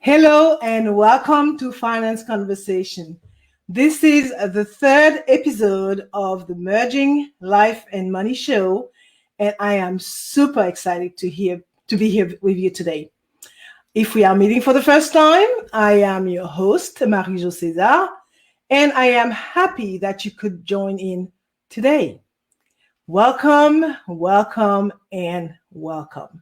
Hello and welcome to Finance Conversation. This is the third episode of the Merging Life and Money Show, and I am super excited to be here with you today. If we are meeting for the first time, I am your host, Marie-Jo César, and I am happy that you could join in today. Welcome, welcome, and welcome.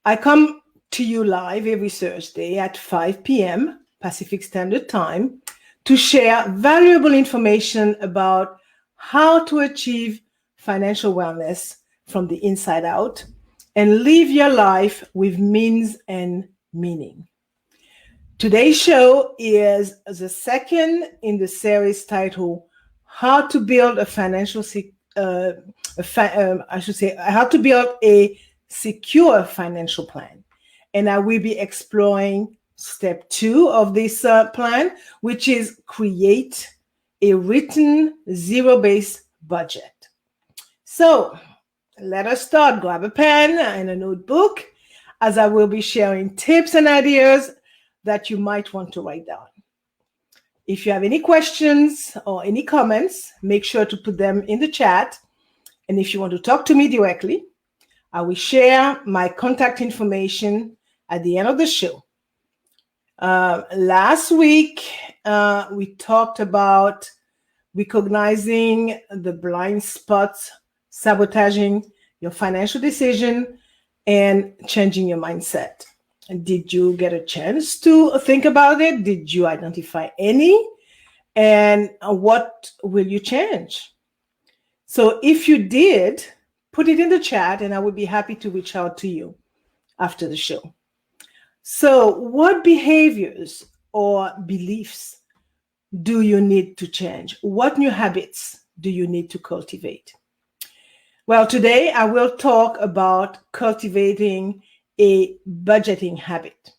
I come to you live every Thursday at 5 p.m. Pacific Standard Time to share valuable information about how to achieve financial wellness from the inside out and live your life with means and meaning. Today's show is the second in the series titled How to Build a How to Build a Secure Financial Plan. And I will be exploring step 2 of this plan, which is create a written zero-based budget. So let us start. Grab a pen and a notebook, as I will be sharing tips and ideas that you might want to write down. If you have any questions or any comments, make sure to put them in the chat. And if you want to talk to me directly, I will share my contact information at the end of the show. Last week, we talked about recognizing the blind spots, sabotaging your financial decision, and changing your mindset. Did you get a chance to think about it? Did you identify any? And what will you change? So if you did, put it in the chat and I would be happy to reach out to you after the show. So what behaviors or beliefs do you need to change? What new habits do you need to cultivate? Well, today I will talk about cultivating a budgeting habit.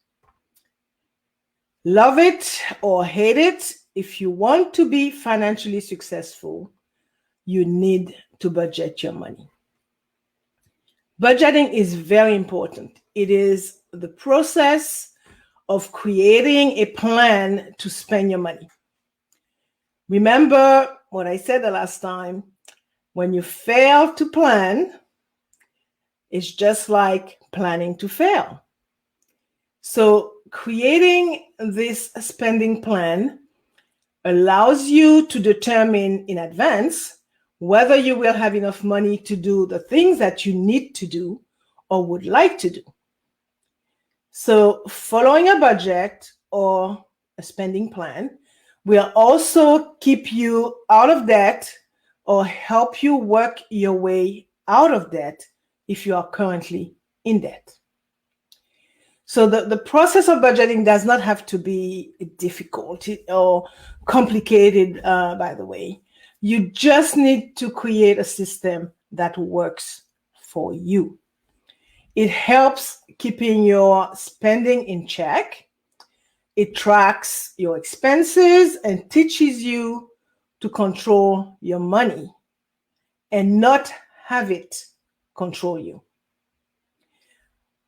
Love it or hate it, if you want to be financially successful, you need to budget your money. Budgeting is very important. It is the process of creating a plan to spend your money. Remember what I said the last time, when you fail to plan, it's just like planning to fail. So creating this spending plan allows you to determine in advance whether you will have enough money to do the things that you need to do or would like to do. So following a budget or a spending plan will also keep you out of debt or help you work your way out of debt if you are currently in debt. So the process of budgeting does not have to be difficult or complicated, by the way. You just need to create a system that works for you. It helps keeping your spending in check. It tracks your expenses and teaches you to control your money and not have it control you.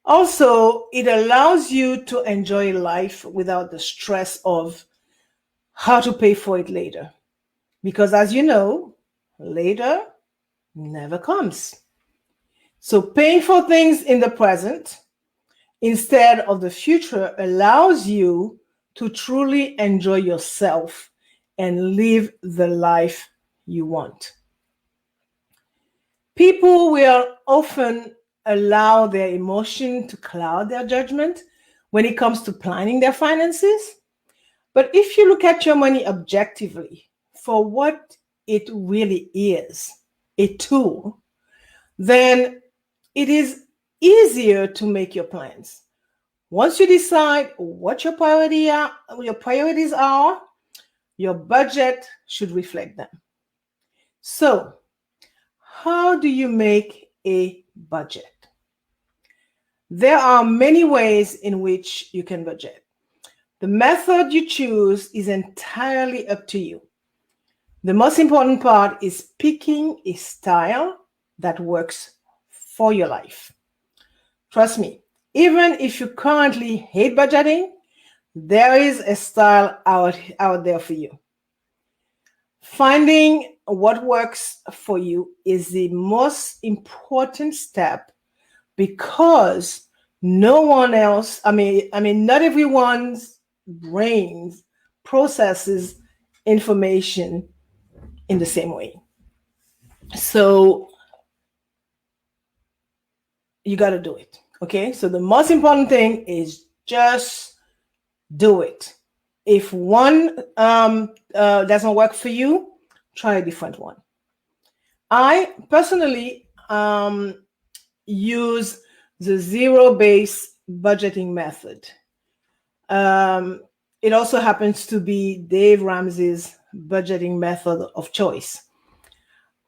Also, it allows you to enjoy life without the stress of how to pay for it later. Because as you know, later never comes. So paying for things in the present instead of the future allows you to truly enjoy yourself and live the life you want. People will often allow their emotion to cloud their judgment when it comes to planning their finances. But if you look at your money objectively for what it really is, a tool, then it is easier to make your plans. Once you decide what your priorities are, your budget should reflect them. So, how do you make a budget? There are many ways in which you can budget. The method you choose is entirely up to you. The most important part is picking a style that works for your life. Trust me, Even if you currently hate budgeting, there is a style out there for you. Finding what works for you is the most important step, because no one else, not everyone's brains processes information in the same way. So you got to do it. Okay. So the most important thing is just do it. If one doesn't work for you, try a different one. I personally use the zero-based budgeting method. It also happens to be Dave Ramsey's budgeting method of choice.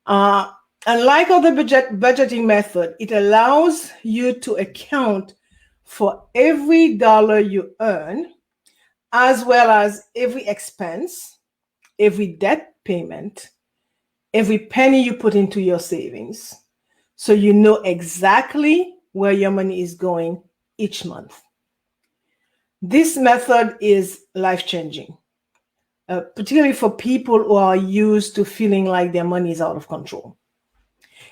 Unlike other budgeting method, it allows you to account for every dollar you earn, as well as every expense, every debt payment, every penny you put into your savings, so you know exactly where your money is going each month. This method is life-changing, particularly for people who are used to feeling like their money is out of control.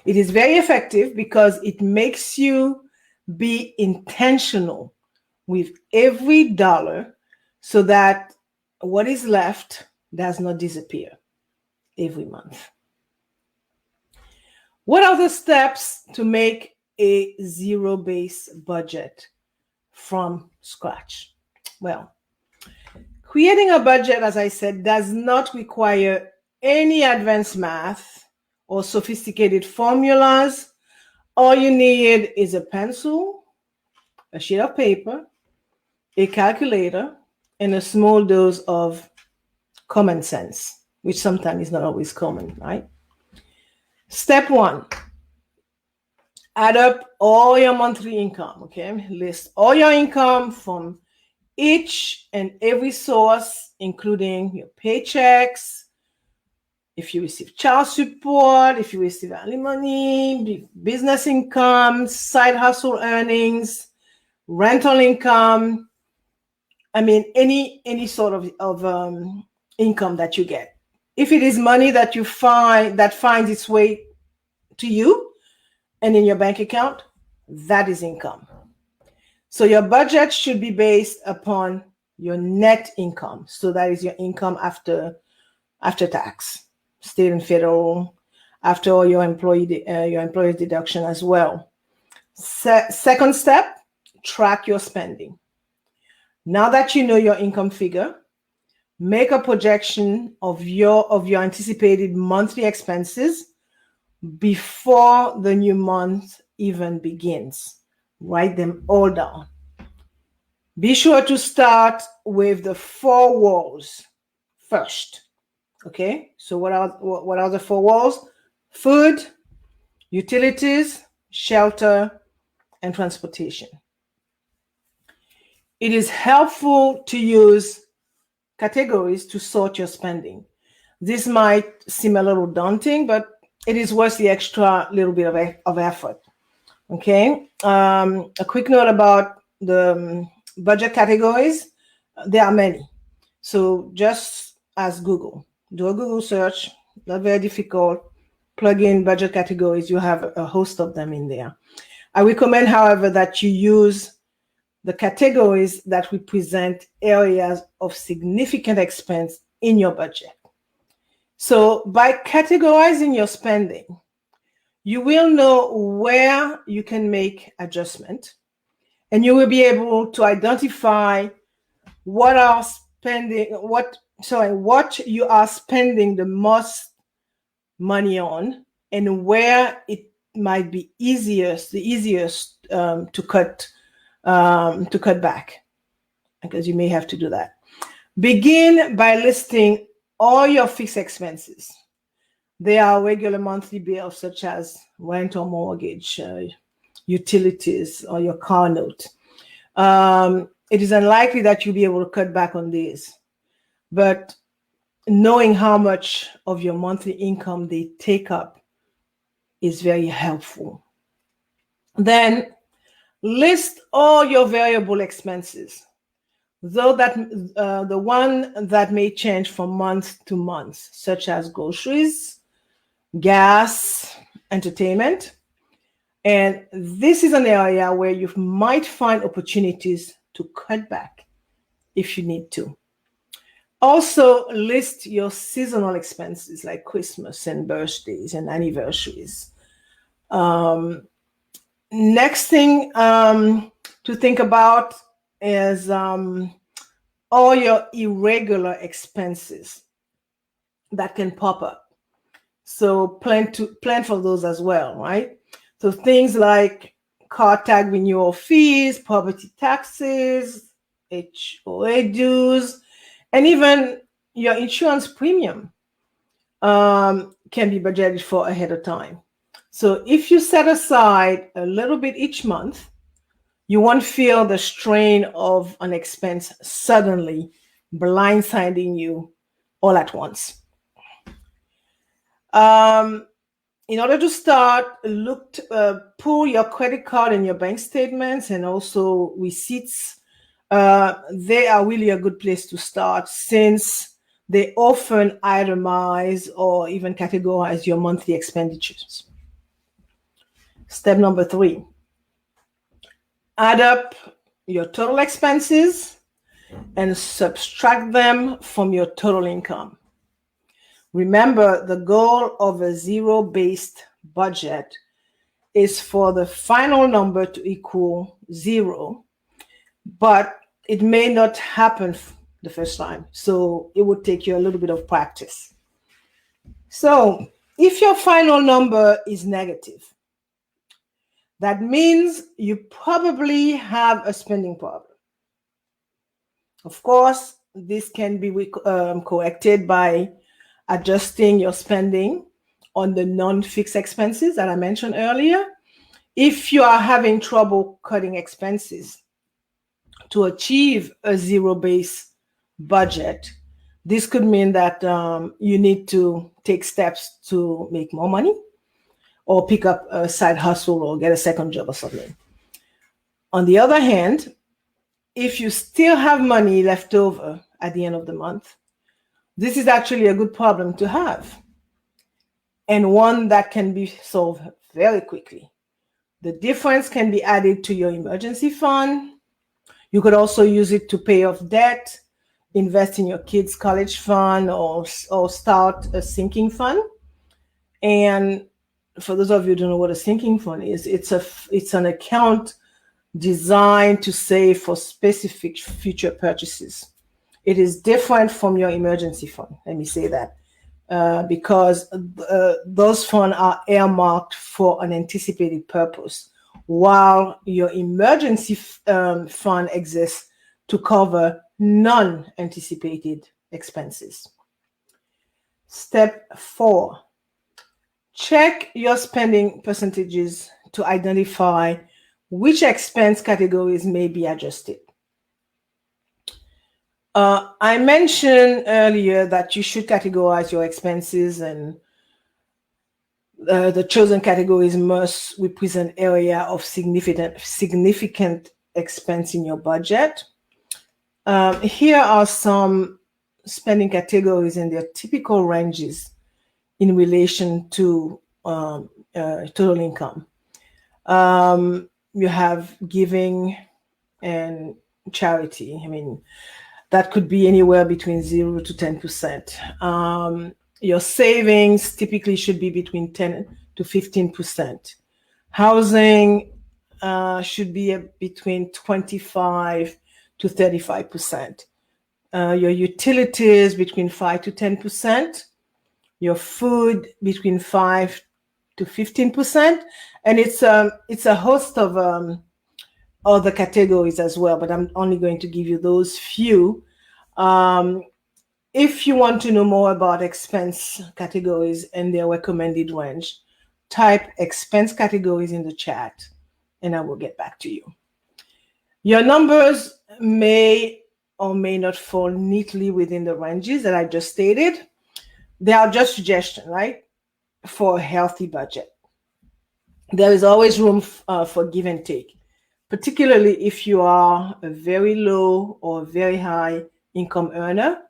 It is very effective because it makes you be intentional with every dollar so that what is left does not disappear every month. What are the steps to make a zero-based budget from scratch? Well, creating a budget, as I said, does not require any advanced math or sophisticated formulas. All you need is a pencil, a sheet of paper, a calculator, and a small dose of common sense, which sometimes is not always common, right? Step one, add up all your monthly income, okay? List all your income from each and every source, including your paychecks, if you receive child support, if you receive alimony, business income, side hustle earnings, rental income, any sort of income that you get. If it is money that you find that finds its way to you and in your bank account, that is income. So your budget should be based upon your net income. So that is your income after tax, state and federal, after all your employer's deduction as well. Second step, track your spending. Now that you know your income figure, make a projection of your anticipated monthly expenses before the new month even begins. Write them all down. Be sure to start with the 4 walls first. Okay, so what are the 4 walls? Food, utilities, shelter, and transportation. It is helpful to use categories to sort your spending. This might seem a little daunting, but it is worth the extra little bit of effort. Okay, a quick note about the budget categories. There are many. So just ask Google. Do a Google search, not very difficult. Plug in budget categories. You have a host of them in there. I recommend, however, that you use the categories that represent areas of significant expense in your budget. So by categorizing your spending, you will know where you can make adjustment, and you will be able to identify what you are spending the most money on, and where it might be the easiest to cut back, because you may have to do that. Begin by listing all your fixed expenses. They are regular monthly bills such as rent or mortgage, utilities, or your car note. It is unlikely that you'll be able to cut back on these, but knowing how much of your monthly income they take up is very helpful. Then List all your variable expenses, though that the one that may change from month to month, such as groceries, gas, entertainment. And this is an area where you might find opportunities to cut back if you need to. Also, list your seasonal expenses like Christmas and birthdays and anniversaries. Next thing to think about is all your irregular expenses that can pop up. So plan for those as well, right? So things like car tag renewal fees, property taxes, HOA dues, and even your insurance premium can be budgeted for ahead of time. So if you set aside a little bit each month, you won't feel the strain of an expense suddenly blindsiding you all at once. In order to start, pull your credit card and your bank statements and also receipts. They are really a good place to start since they often itemize or even categorize your monthly expenditures. Step number 3, add up your total expenses and subtract them from your total income. Remember, the goal of a zero-based budget is for the final number to equal 0, but it may not happen the first time. So it would take you a little bit of practice. So if your final number is negative, that means you probably have a spending problem. Of course, this can be corrected by adjusting your spending on the non-fixed expenses that I mentioned earlier. If you are having trouble cutting expenses to achieve a zero-based budget, this could mean that you need to take steps to make more money or pick up a side hustle or get a second job or something. On the other hand, if you still have money left over at the end of the month, this is actually a good problem to have and one that can be solved very quickly. The difference can be added to your emergency fund. You could also use it to pay off debt, invest in your kids' college fund, or start a sinking fund. And for those of you who don't know what a sinking fund is, it's an account designed to save for specific future purchases. It is different from your emergency fund. Let me say that. Because those funds are earmarked for an anticipated purpose, while your emergency fund exists to cover non-anticipated expenses. Step 4, check your spending percentages to identify which expense categories may be adjusted. I mentioned earlier that you should categorize your expenses, and the chosen categories must represent area of significant expense in your budget. Here are some spending categories and their typical ranges in relation to total income. You have giving and charity. I mean, that could be anywhere between 0 to 10%. Your savings typically should be between 10 to 15%. Housing should be between 25 to 35%. Your utilities between 5 to 10%. Your food between 5 to 15%. And it's a host of other categories as well, but I'm only going to give you those few. If you want to know more about expense categories and their recommended range, type expense categories in the chat and I will get back to you. Your numbers may or may not fall neatly within the ranges that I just stated. They are just suggestions, right, for a healthy budget. There is always room for give and take. particularly if you are a very low or very high income earner.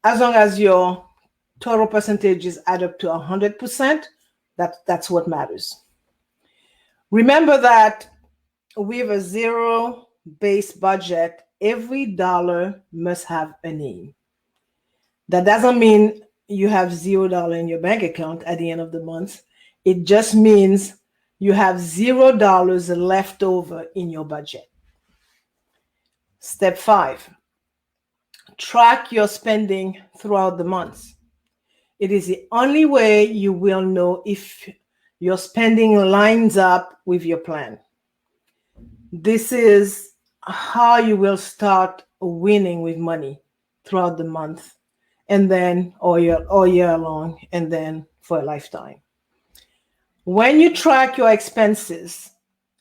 As long as your total percentages add up to 100%, that's what matters. Remember that with a zero-based budget, every dollar must have a name. That doesn't mean you have $0 in your bank account at the end of the month. It just means you have $0 left over in your budget. Step 5, track your spending throughout the month. It is the only way you will know if your spending lines up with your plan. This is how you will start winning with money throughout the month, and then all year long, and then for a lifetime. When you track your expenses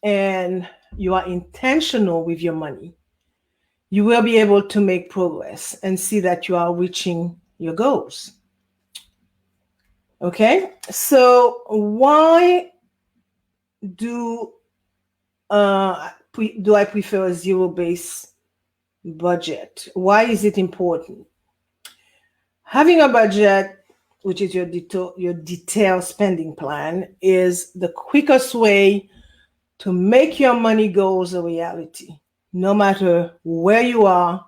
and you are intentional with your money, you will be able to make progress and see that you are reaching your goals. Okay, so why do I prefer a zero-based budget? Why is it important? Having a budget, which is your detailed spending plan, is the quickest way to make your money goals a reality, no matter where you are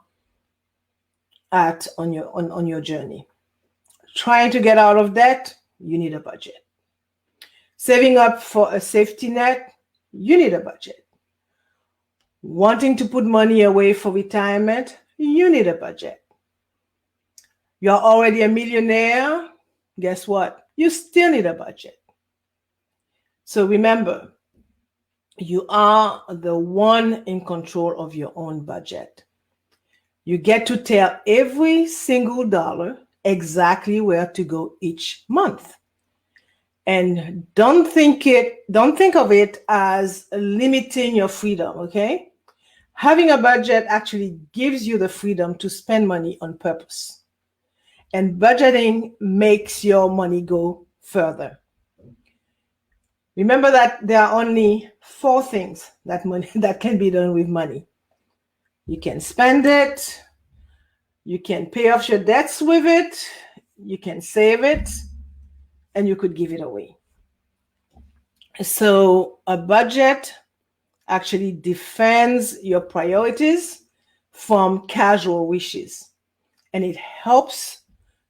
at on your journey. Trying to get out of debt, you need a budget. Saving up for a safety net, you need a budget. Wanting to put money away for retirement, you need a budget. You're already a millionaire, guess what? You still need a budget. So remember, you are the one in control of your own budget. You get to tell every single dollar exactly where to go each month. And don't think of it as limiting your freedom, okay? Having a budget actually gives you the freedom to spend money on purpose. And budgeting makes your money go further. Remember that there are only 4 things that can be done with money. You can spend it, you can pay off your debts with it, you can save it, and you could give it away. So a budget actually defends your priorities from casual wishes, and it helps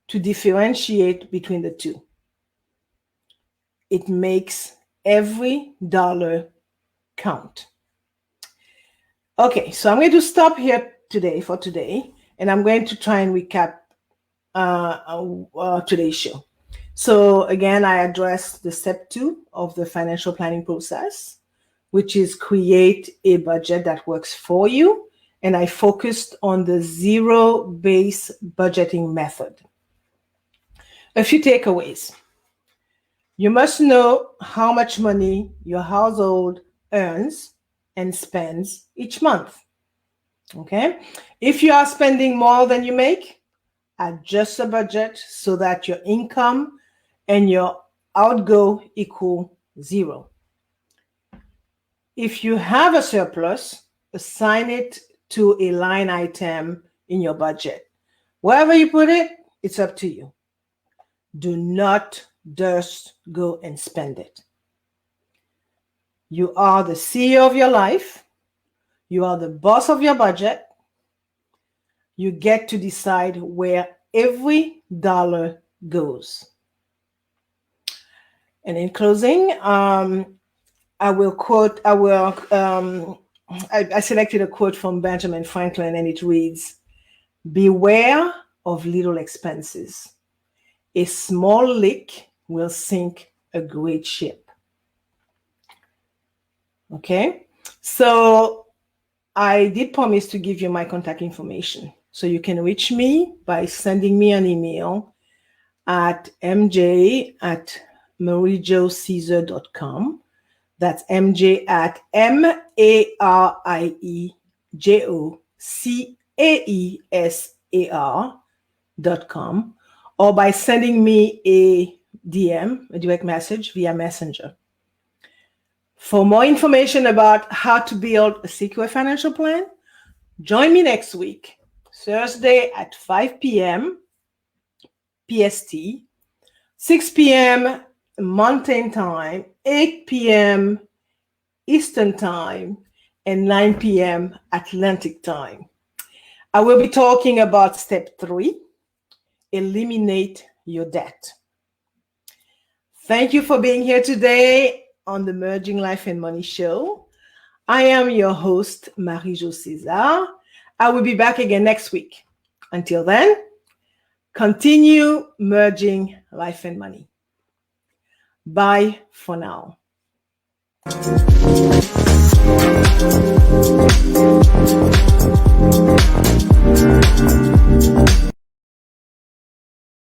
to differentiate between the two. It makes every dollar count. Okay, so I'm going to stop here for today, and I'm going to try and recap today's show. So again, I addressed the step 2 of the financial planning process, which is create a budget that works for you. And I focused on the zero-based budgeting method. A few takeaways. You must know how much money your household earns and spends each month. Okay? If you are spending more than you make, adjust the budget so that your income and your outgo equal 0. If you have a surplus, assign it to a line item in your budget. Wherever you put it, it's up to you. Do not just go and spend it. You are the CEO of your life. You are the boss of your budget. You get to decide where every dollar goes. And in closing, I selected a quote from Benjamin Franklin, and it reads, "Beware of little expenses. A small leak will sink a great ship." Okay, so I did promise to give you my contact information. So you can reach me by sending me an email at mj@mariejocaesar.com. That's mj@mariejocaesar.com, or by sending me a DM, a direct message via Messenger. For more information about how to build a secure financial plan, join me next week, Thursday at 5 p.m. PST, 6 p.m. Mountain Time, 8 p.m. Eastern Time, and 9 p.m. Atlantic Time. I will be talking about step 3, eliminate your debt. Thank you for being here today on the Merging Life and Money Show. I am your host, Marie-Jo César. I will be back again next week. Until then, continue merging life and money. Bye for now.